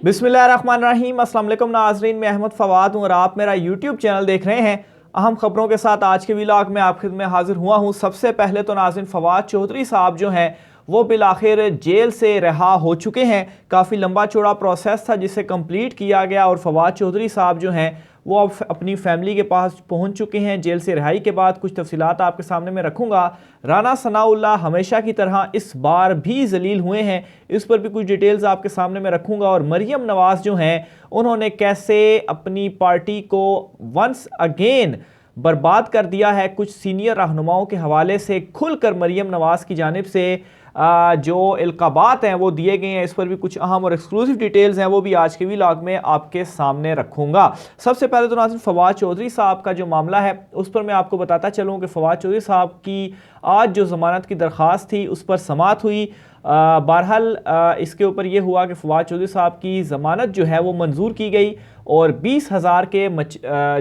बिस्मिल्लाहिर्रहमानिर्रहीम। अस्सलाम वालेकुम नाज़रीन, मैं अहमद फवाद हूँ और आप मेरा यूट्यूब चैनल देख रहे हैं। अहम खबरों के साथ आज के व्लॉग में आपके में हाजिर हुआ हूँ। सबसे पहले तो नाज़रीन, फवाद चौधरी साहब जो हैं वो बिल आखिर जेल से रिहा हो चुके हैं। काफ़ी लंबा चौड़ा प्रोसेस था जिसे कंप्लीट किया गया और फवाद चौधरी साहब जो हैं वो अब अपनी फैमिली के पास पहुंच चुके हैं जेल से रिहाई के बाद। कुछ तफसीलात आपके सामने मैं रखूंगा। राना सनाउल्लाह हमेशा की तरह इस बार भी जलील हुए हैं, इस पर भी कुछ डिटेल्स आपके सामने मैं रखूंगा। और मरियम नवाज जो हैं उन्होंने कैसे अपनी पार्टी को वंस अगेन बर्बाद कर दिया है, कुछ सीनियर रहनुमाओं के हवाले से खुलकर मरियम नवाज की जानिब से जो इल्काबात हैं वो दिए गए हैं। इस पर भी कुछ अहम और एक्सक्लूसिव डिटेल्स हैं, वो भी आज के व्लॉग में आपके सामने रखूंगा। सबसे पहले तो नाज़रीन, फवाद चौधरी साहब का जो मामला है उस पर मैं आपको बताता चलूँ कि फवाद चौधरी साहब की आज जो ज़मानत की दरख्वास्त थी उस पर समाअत हुई। बहरहाल इसके ऊपर यह हुआ कि फवाद चौधरी साहब की ज़मानत जो है वो मंजूर की गई और 20,000 के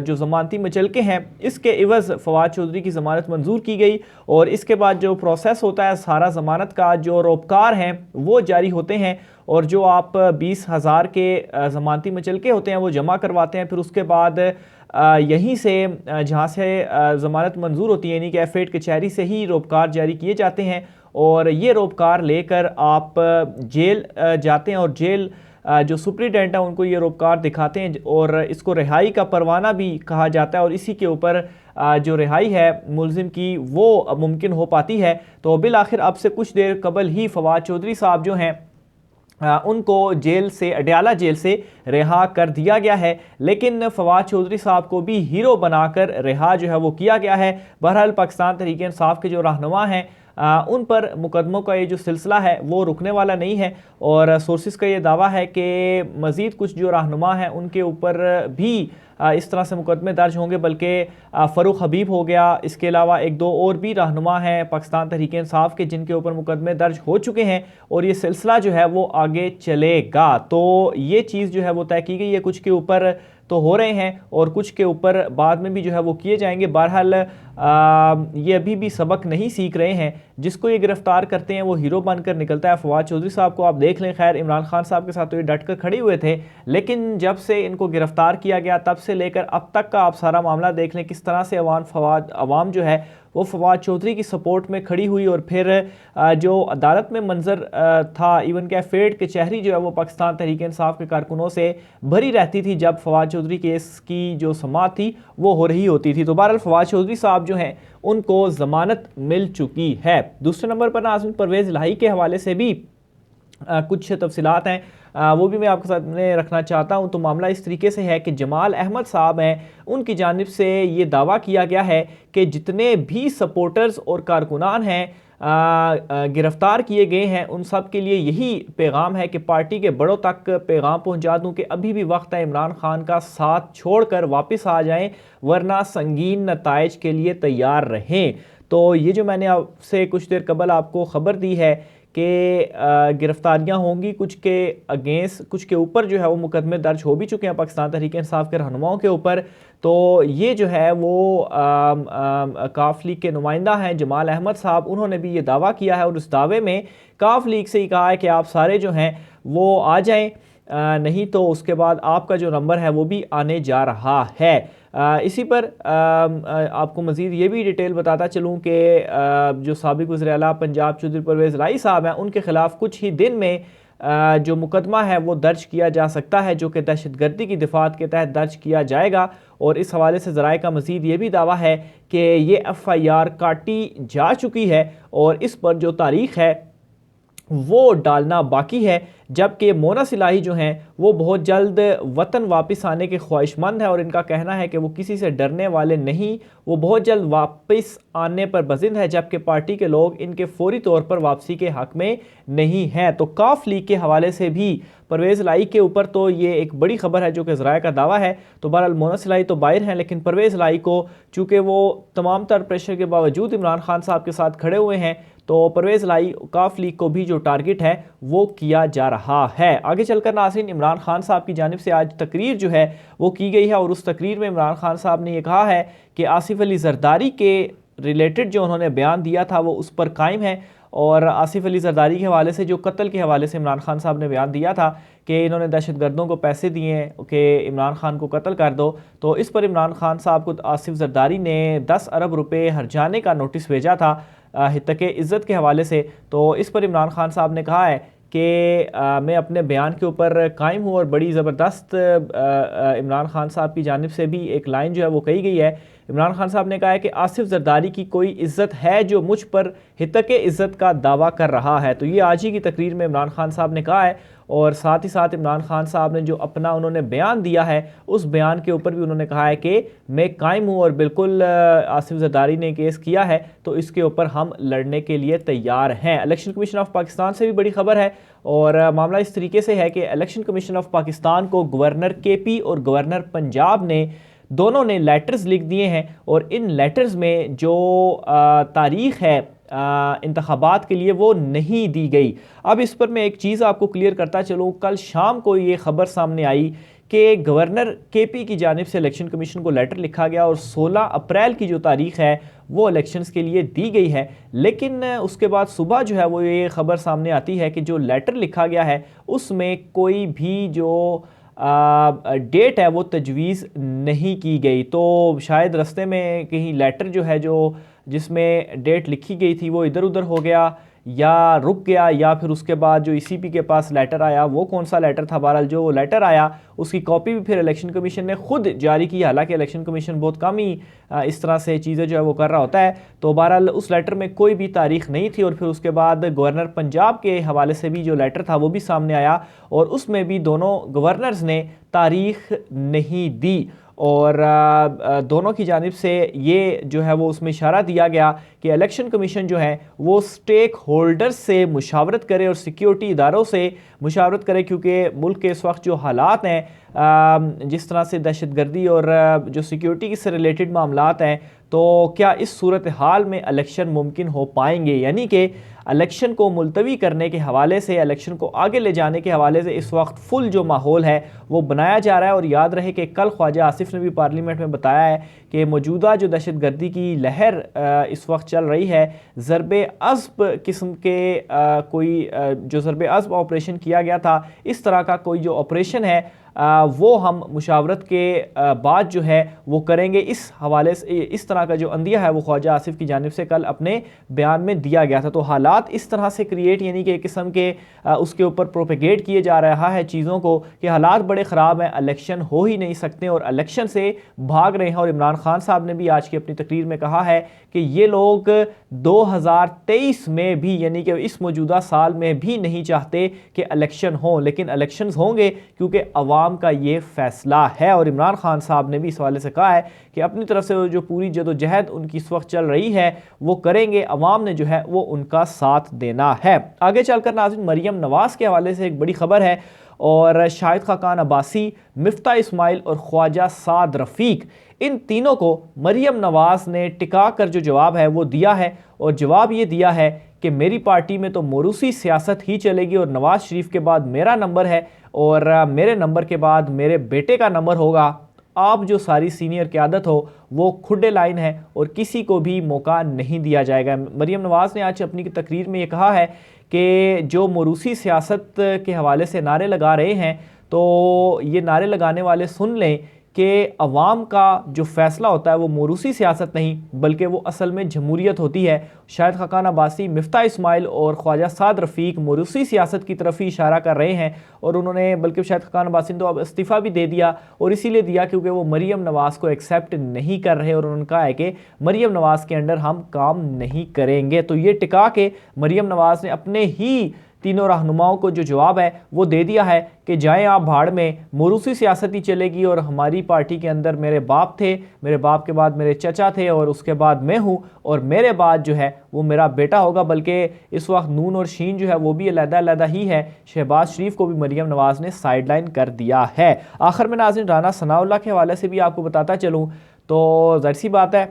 जो ज़मानती मचलके हैं इसके इवज़ फवाद चौधरी की ज़मानत मंजूर की गई। और इसके बाद जो प्रोसेस होता है सारा ज़मानत का, जो रोपकार हैं वो जारी होते हैं और जो आप 20,000 के ज़मानती मचलके होते हैं वो जमा करवाते हैं। फिर उसके बाद यहीं से जहाँ से ज़मानत मंजूर होती है यानी कि एफेड कचहरी से ही रोपकार जारी किए जाते हैं और ये रोपकार लेकर आप जेल जाते हैं और जेल जो सुप्रीडेंट है उनको ये रोपकार दिखाते हैं और इसको रिहाई का परवाना भी कहा जाता है और इसी के ऊपर जो रिहाई है मुलजिम की वो मुमकिन हो पाती है। तो बिल आखिर अब से कुछ देर कबल ही फवाद चौधरी साहब जो हैं उनको जेल से, अडयाला जेल से रिहा कर दिया गया है, लेकिन फवाद चौधरी साहब को भी हीरो बनाकर रिहा जो है वो किया गया है। बहरहाल पाकिस्तान तहरीक इंसाफ के जो रहनुमा हैं उन पर मुकदमों का ये जो सिलसिला है वो रुकने वाला नहीं है और सोर्सेस का ये दावा है कि मज़ीद कुछ जो रहनुमा हैं उनके ऊपर भी इस तरह से मुकदमे दर्ज होंगे, बल्कि फ़ारूक हबीब हो गया, इसके अलावा एक दो और भी रहनुमा हैं पाकिस्तान तहरीक इंसाफ के जिनके ऊपर मुकदमे दर्ज हो चुके हैं और ये सिलसिला जो है वो आगे चलेगा। तो ये चीज़ जो है वो तय की गई है, कुछ के ऊपर तो हो रहे हैं और कुछ के ऊपर बाद में भी जो है वो किए जाएंगे। बहरहाल ये अभी भी सबक नहीं सीख रहे हैं, जिसको ये गिरफ्तार करते हैं वो हीरो बनकर निकलता है। फवाद चौधरी साहब को आप देख लें, खैर इमरान खान साहब के साथ तो ये डट कर खड़े हुए थे, लेकिन जब से इनको गिरफ्तार किया गया तब से लेकर अब तक का आप सारा मामला देख लें किस तरह से अवाम जो है वो फवाद चौधरी की सपोर्ट में खड़ी हुई और फिर जो अदालत में मंजर था, इवन के फेड कचहरी जो है वो पाकिस्तान तहरीक इंसाफ के कारकुनों से भरी रहती थी जब फवाद चौधरी केस की जो समाअत थी वो हो रही होती थी। तो बहरहाल फवाद चौधरी साहब जो हैं उनको ज़मानत मिल चुकी है। दूसरे नंबर पर नाज़रीन, परवेज़ इलाही के हवाले से भी कुछ तफसीलात हैं, वो भी मैं आपके सामने रखना चाहता हूं। तो मामला इस तरीके से है कि जमाल अहमद साहब हैं, उनकी जानिब से ये दावा किया गया है कि जितने भी सपोर्टर्स और कारकुनान हैं गिरफ्तार किए गए हैं उन सब के लिए यही पैगाम है कि पार्टी के बड़ों तक पैगाम पहुंचा दूं कि अभी भी वक्त है इमरान खान का साथ छोड़कर वापस आ जाएं, वरना संगीन नताइज के लिए तैयार रहें। तो ये जो मैंने आपसे कुछ देर कबल आपको खबर दी है कि गिरफ्तारियां होंगी, कुछ के अगेंस्ट, कुछ के ऊपर जो है वो मुकदमे दर्ज हो भी चुके हैं पाकिस्तान तहरीक इंसाफ के रहनुमाओं के ऊपर। तो ये जो है वो काफ लीग के नुमाइंदा हैं जमाल अहमद साहब, उन्होंने भी ये दावा किया है और उस दावे में काफ लीग से ही कहा है कि आप सारे जो हैं वो आ जाएं, नहीं तो उसके बाद आपका जो नंबर है वो भी आने जा रहा है। इसी पर आपको मज़ीद ये भी डिटेल बताता चलूँ कि जो साबिक़ वज़ीर-ए-आला पंजाब चौधरी परवेज़ इलाही साहब हैं उनके ख़िलाफ़ कुछ ही दिन में जो मुकदमा है वो दर्ज किया जा सकता है, जो कि दहशतगर्दी की दिफ़ात के तहत दर्ज किया जाएगा। और इस हवाले से ज़राए का मज़ीद ये भी दावा है कि ये FIR काटी जा चुकी है और इस पर जो तारीख़ है वो डालना बाकी है, जबकि मोनस इलाही जो हैं वो बहुत जल्द वतन वापस आने के ख्वाहिशमंद है और इनका कहना है कि वो किसी से डरने वाले नहीं, वो बहुत जल्द वापस आने पर बज़िंद है, जबकि पार्टी के लोग इनके फौरी तौर पर वापसी के हक़ में नहीं हैं। तो काफ लीग के हवाले से भी परवेज़ इलाही के ऊपर तो ये एक बड़ी खबर है जो कि ज़राए का दावा है। तो बहरहाल मोनस इलाही तो बाहर हैं, लेकिन परवेज़ इलाही को चूँकि वो तमाम तर प्रेशर के बावजूद इमरान खान साहब के साथ खड़े हुए हैं, तो परवेज़ इलाही काफ लीग को भी जो टारगेट है वो किया जा रहा है। आगे चलकर नाज़रीन, इमरान खान साहब की जानिब से आज तकरीर जो है वो की गई है और उस तकरीर में इमरान खान साहब ने ये कहा है कि आसिफ अली जरदारी के रिलेटेड जो उन्होंने बयान दिया था वो उस पर कायम है और आसिफ अली जरदारी के हवाले से जो कत्ल के हवाले से इमरान खान साहब ने बयान दिया था कि इन्होंने दहशतगर्दों को पैसे दिए कि इमरान खान को कत्ल कर दो, तो इस पर इमरान खान साहब को आसिफ जरदारी ने 10 अरब रुपए हर्जाने का नोटिस भेजा था हितक इज़्ज़त के हवाले से। तो इस पर इमरान खान साहब ने कहा है कि मैं अपने बयान के ऊपर कायम हूँ और बड़ी ज़बरदस्त इमरान खान साहब की जानिब से भी एक लाइन जो है वो कही गई है। इमरान खान साहब ने कहा है कि आसिफ जरदारी की कोई इज़्ज़त है जो मुझ पर हितक इज़्ज़त का दावा कर रहा है। तो ये आज ही की तकरीर में इमरान खान साहब ने कहा है और साथ ही साथ इमरान खान साहब ने जो अपना उन्होंने बयान दिया है उस बयान के ऊपर भी उन्होंने कहा है कि मैं कायम हूँ और बिल्कुल आसिफ जरदारी ने केस किया है तो इसके ऊपर हम लड़ने के लिए तैयार हैं। इलेक्शन कमीशन ऑफ पाकिस्तान से भी बड़ी खबर है और मामला इस तरीके से है कि इलेक्शन कमीशन ऑफ पाकिस्तान को गवर्नर KP और गवर्नर पंजाब ने दोनों ने लेटर्स लिख दिए हैं और इन लेटर्स में जो तारीख़ है इंतखाबात के लिए वो नहीं दी गई। अब इस पर मैं एक चीज़ आपको क्लियर करता चलूँ, कल शाम को ये ख़बर सामने आई कि गवर्नर KP की जानिब से इलेक्शन कमीशन को लेटर लिखा गया और 16 अप्रैल की जो तारीख़ है वो इलेक्शंस के लिए दी गई है। लेकिन उसके बाद सुबह जो है वो ये ख़बर सामने आती है कि जो लेटर लिखा गया है उसमें कोई भी जो डेट है वो तजवीज़ नहीं की गई। तो शायद रास्ते में कहीं लेटर जो है जो जिसमें डेट लिखी गई थी वो इधर उधर हो गया या रुक गया, या फिर उसके बाद जो ECP के पास लेटर आया वो कौन सा लेटर था। बहरहाल जो लेटर आया उसकी कॉपी भी फिर इलेक्शन कमीशन ने खुद जारी की, हालांकि इलेक्शन कमीशन बहुत कम ही इस तरह से चीज़ें जो है वो कर रहा होता है। तो बहरहाल उस लेटर में कोई भी तारीख नहीं थी और फिर उसके बाद गवर्नर पंजाब के हवाले से भी जो लेटर था वो भी सामने आया और उसमें भी दोनों गवर्नर्स ने तारीख नहीं दी और दोनों की जानिब से ये जो है वो उसमें इशारा दिया गया कि इलेक्शन कमीशन जो है वो स्टेक होल्डर्स से मुशावरत करे और सिक्योरिटी इदारों से मुशावरत करे, क्योंकि मुल्क के इस वक्त जो हालात हैं जिस तरह से दहशतगर्दी और जो सिक्योरिटी से रिलेटेड मामलात हैं, तो क्या इस सूरत हाल में इलेक्शन मुमकिन हो पाएंगे। यानी कि इलेक्शन को मुलतवी करने के हवाले से, इलेक्शन को आगे ले जाने के हवाले से इस वक्त फुल जो माहौल है वो बनाया जा रहा है। और याद रहे कि कल ख्वाजा आसिफ ने भी पार्लियामेंट में बताया है कि मौजूदा जो दहशतगर्दी की लहर इस वक्त चल रही है, ज़रब-ए-अज़्ब किस्म के कोई जो ज़रब-ए-अज़्ब ऑपरेशन किया गया था, इस तरह का कोई जो ऑपरेशन है वो हम मुशावरत के बाद जो है वो करेंगे। इस हवाले से इस तरह का जो अंदिया है वो ख्वाजा आसिफ की जानिब से कल अपने बयान में दिया गया था। तो हालात इस तरह से क्रिएट यानी कि एक किस्म के उसके ऊपर प्रोपेगेट किए जा रहा है चीज़ों को कि हालात बड़े ख़राब हैं, इलेक्शन हो ही नहीं सकते और इलेक्शन से भाग रहे हैं। और इमरान खान साहब ने भी आज की अपनी तकरीर में कहा है कि ये लोग 2023 में भी यानी कि इस मौजूदा साल में भी नहीं चाहते कि इलेक्शन हो, लेकिन इलेक्शंस होंगे क्योंकि अवाम का ये फैसला है। और इमरान खान साहब ने भी इस हवाले से कहा है कि अपनी तरफ से जो पूरी जदोजहद उनकी इस वक्त चल रही है वो करेंगे, अवाम ने जो है वो उनका साथ देना है। आगे चलकर नाज़रीन मरियम नवाज़ के हवाले से एक बड़ी खबर है और शाहिद खाकान अब्बासी, मिफ्ता इस्माइल और ख्वाजा साद रफ़ीक, इन तीनों को मरियम नवाज़ ने टिका कर जो जवाब है वो दिया है और जवाब ये दिया है कि मेरी पार्टी में तो मोरूसी सियासत ही चलेगी और नवाज़ शरीफ के बाद मेरा नंबर है और मेरे नंबर के बाद मेरे बेटे का नंबर होगा। आप जो सारी सीनियर क़यादत हो वो खुडे लाइन है और किसी को भी मौका नहीं दिया जाएगा। मरियम नवाज़ ने आज अपनी तकरीर में ये कहा है कि जो मोरूसी सियासत के हवाले से नारे लगा रहे हैं, तो ये नारे लगाने वाले सुन लें कि अवाम का जो फ़ैसला होता है वो मोरूसी सियासत नहीं बल्कि वो असल में जमहूरियत होती है। शाहिद खाकान अब्बासी, मिफ्ता इस्माइल और ख्वाजा साद रफ़ीक मोरूसी सियासत की तरफ ही इशारा कर रहे हैं और उन्होंने बल्कि शाहिद खाकान अब्बासी ने तो अब इस्तीफ़ा भी दे दिया और इसीलिए दिया क्योंकि वो मरियम नवाज़ को एक्सेप्ट नहीं कर रहे और उन्होंने कहा है कि मरियम नवाज़ के अंडर हम काम नहीं करेंगे। तो ये टिका के मरियम नवाज़ ने अपने ही तीनों रहनुमाओं को जो जवाब है वो दे दिया है कि जाएं आप भाड़ में, मोरूसी सियासत ही चलेगी और हमारी पार्टी के अंदर मेरे बाप थे, मेरे बाप के बाद मेरे चचा थे और उसके बाद मैं हूं और मेरे बाद जो है वो मेरा बेटा होगा। बल्कि इस वक्त नून और शीन जो है वो भी अलग-अलग ही है। शहबाज शरीफ को भी मरियम नवाज़ ने साइडलाइन कर दिया है। आखिर में नाज़रीन राना सनाउल्लाह के हवाले से भी आपको बताता चलूँ तो ज़ाहिर सी बात है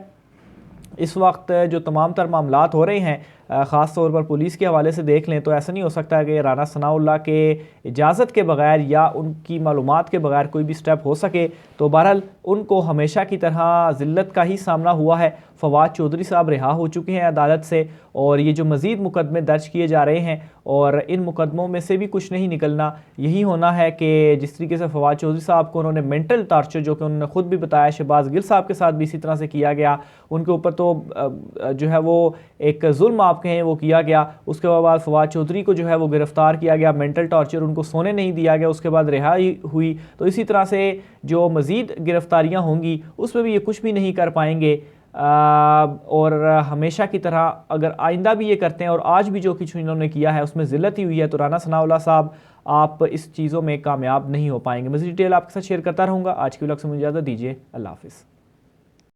इस वक्त जो तमाम तर मामलात हो रहे हैं ख़ास तौर पर पुलिस के हवाले से देख लें तो ऐसा नहीं हो सकता कि राना सनाउल्लाह के इजाज़त के बगैर या उनकी मालूमात के बगैर कोई भी स्टेप हो सके। तो बहरहाल उनको हमेशा की तरह ज़िल्लत का ही सामना हुआ है। फवाद चौधरी साहब रिहा हो चुके हैं अदालत से और ये जो मज़ीद मुकदमे दर्ज किए जा रहे हैं और इन मुकदमों में से भी कुछ नहीं निकलना। यही होना है कि जिस तरीके से फवाद चौधरी साहब को उन्होंने मेंटल टार्चर, जो कि उन्होंने खुद भी बताया, शहबाज गिल साहब के साथ भी इसी तरह से किया गया, उनके ऊपर तो जो है वो एक जुल्म आप कहें वो किया गया। उसके बाद फवाद चौधरी को जो है वो गिरफ्तार किया गया, मेंटल टॉर्चर, उनको सोने नहीं दिया गया, उसके बाद रिहाई हुई। तो इसी तरह से जो मज़ीद गिरफ्तारियाँ होंगी उसमें भी ये कुछ भी नहीं कर पाएंगे। और हमेशा की तरह अगर आइंदा भी ये करते हैं और आज भी जो कुछ इन्होंने किया है उसमें ज़िल्लत ही हुई है, तो राना सनाउल्लाह साहब आप इस चीज़ों में कामयाब नहीं हो पाएंगे। मज़ीद डिटेल आपके साथ शेयर करता रहूँगा। आज की व्लॉग से मुझे इजाज़त दीजिए। अल्लाह हाफ़िज़।